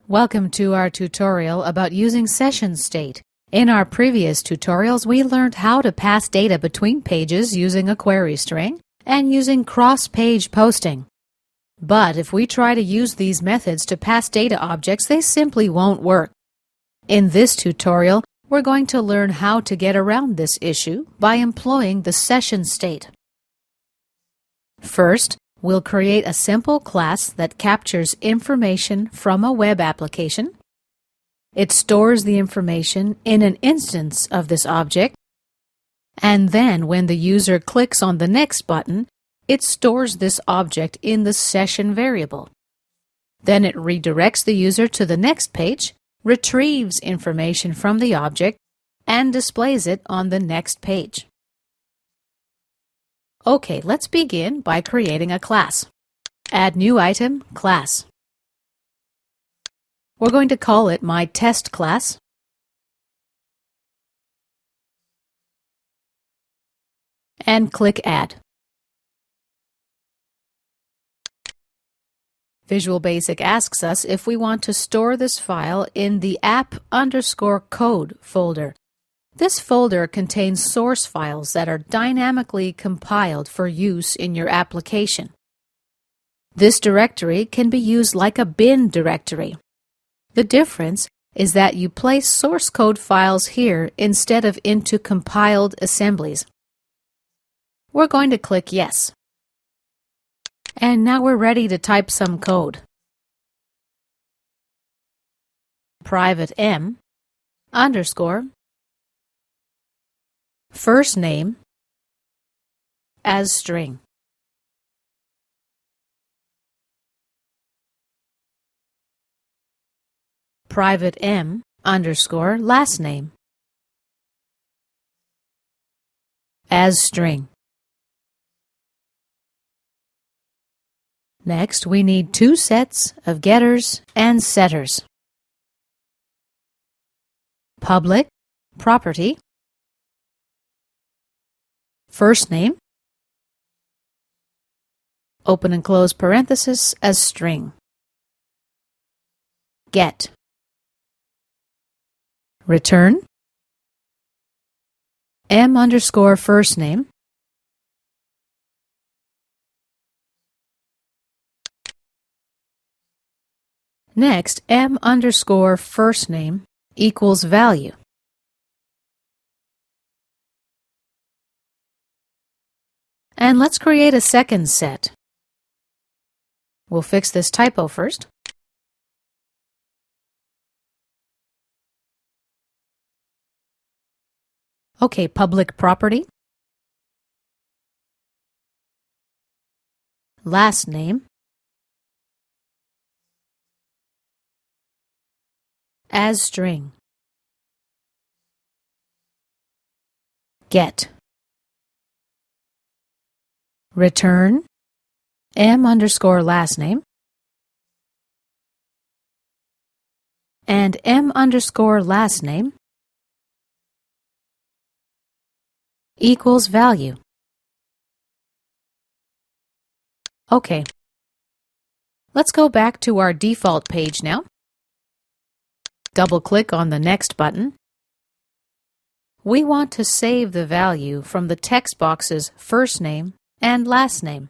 Welcome to our tutorial about using session state. In our previous tutorials, we learned how to pass data between pages using a query string and using cross-page posting. But if we try to use these methods to pass data objects, they simply won't work. In this tutorial, we're going to learn how to get around this issue by employing the session state. First, we'll create a simple class that captures information from a web application. It stores the information in an instance of this object, and then when the user clicks on the next button, it stores this object in the session variable. Then it redirects the user to the next page, retrieves information from the object, and displays it on the next page. Okay, let's begin by creating a class. Add new item, class. We're going to call it my test class. And click Add. Visual Basic asks us if we want to store this file in the app_code folder. This folder contains source files that are dynamically compiled for use in your application. This directory can be used like a bin directory. The difference is that you place source code files here instead of into compiled assemblies. We're going to click Yes. And now we're ready to type some code. Private M _ first name as string. Private M _ last name as string. Next, we need two sets of getters and setters. Public property first name, open and close parenthesis as string. Get. Return M _ first name, next M _ first name equals value. And let's create a second set. We'll fix this typo first. Okay, public property, last name as string. Get. Return M _ last name and M _ last name equals value. Okay, let's go back to our default page now. Double-click on the Next button. We want to save the value from the text boxes first name and last name.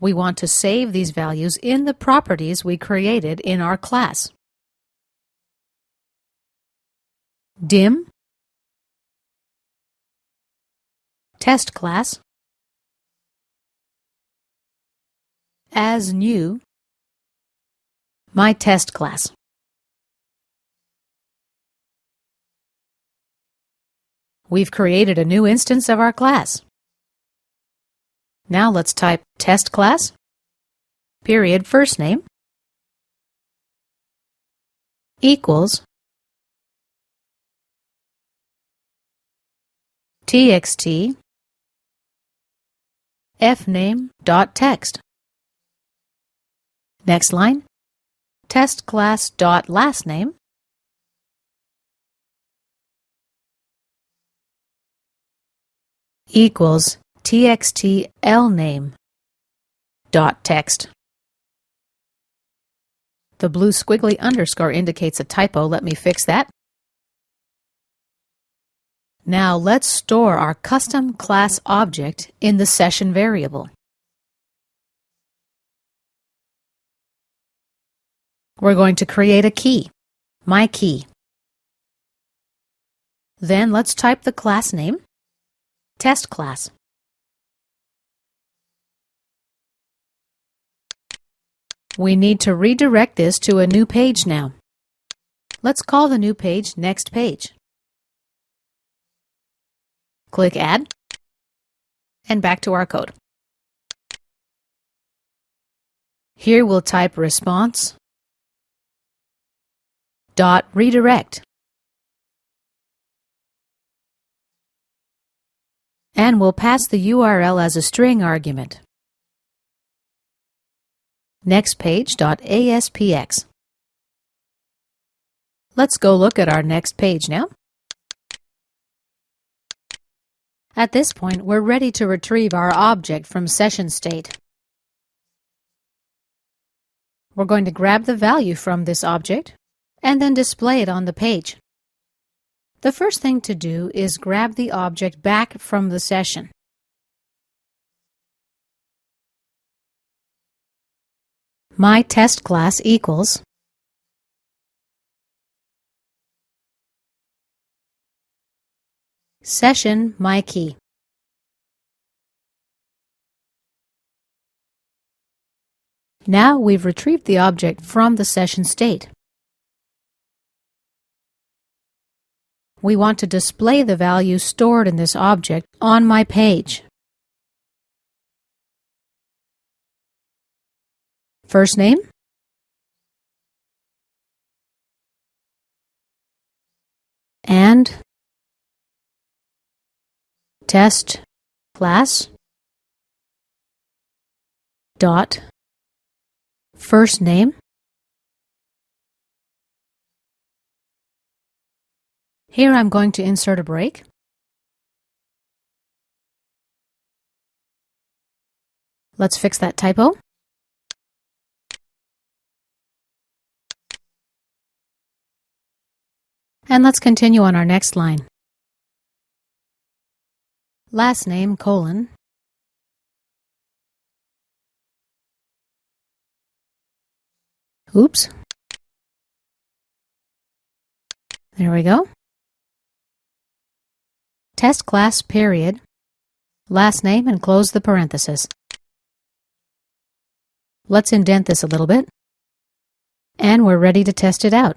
We want to save these values in the properties we created in our class. Dim test class as new my test class. We've created a new instance of our class. Now let's type test class, period first name, equals txt fname.text. Next line, test class.last name equals txt lname.text. The blue squiggly underscore indicates a typo. Let me fix that. Now let's store our custom class object in the session variable. We're going to create a key, my key. Then let's type the class name, test class. We need to redirect this to a new page now. Let's call the new page Next Page. Click Add, and back to our code. Here we'll type response dot redirect, and we'll pass the URL as a string argument. nextpage.aspx. Let's go look at our next page now. At this point, we're ready to retrieve our object from session state. We're going to grab the value from this object and then display it on the page. The first thing to do is grab the object back from the session. My test class equals session my key. Now we've retrieved the object from the session state. We want to display the value stored in this object on my page. First name, and test class dot first name. Here I'm going to insert a break. Let's fix that typo. And let's continue on our next line. Last name, colon, oops. There we go. Test class, period, last name, and close the parenthesis. Let's indent this a little bit. And we're ready to test it out.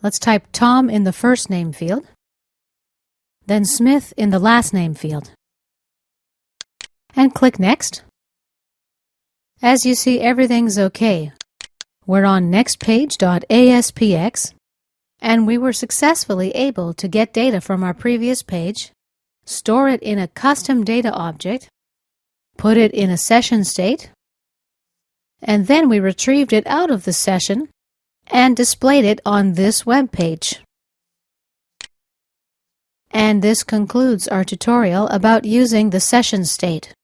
Let's type Tom in the first name field, then Smith in the last name field, and click Next. As you see, everything's okay. We're on nextpage.aspx, and we were successfully able to get data from our previous page, store it in a custom data object, put it in a session state, and then we retrieved it out of the session and displayed it on this web page. And this concludes our tutorial about using the session state.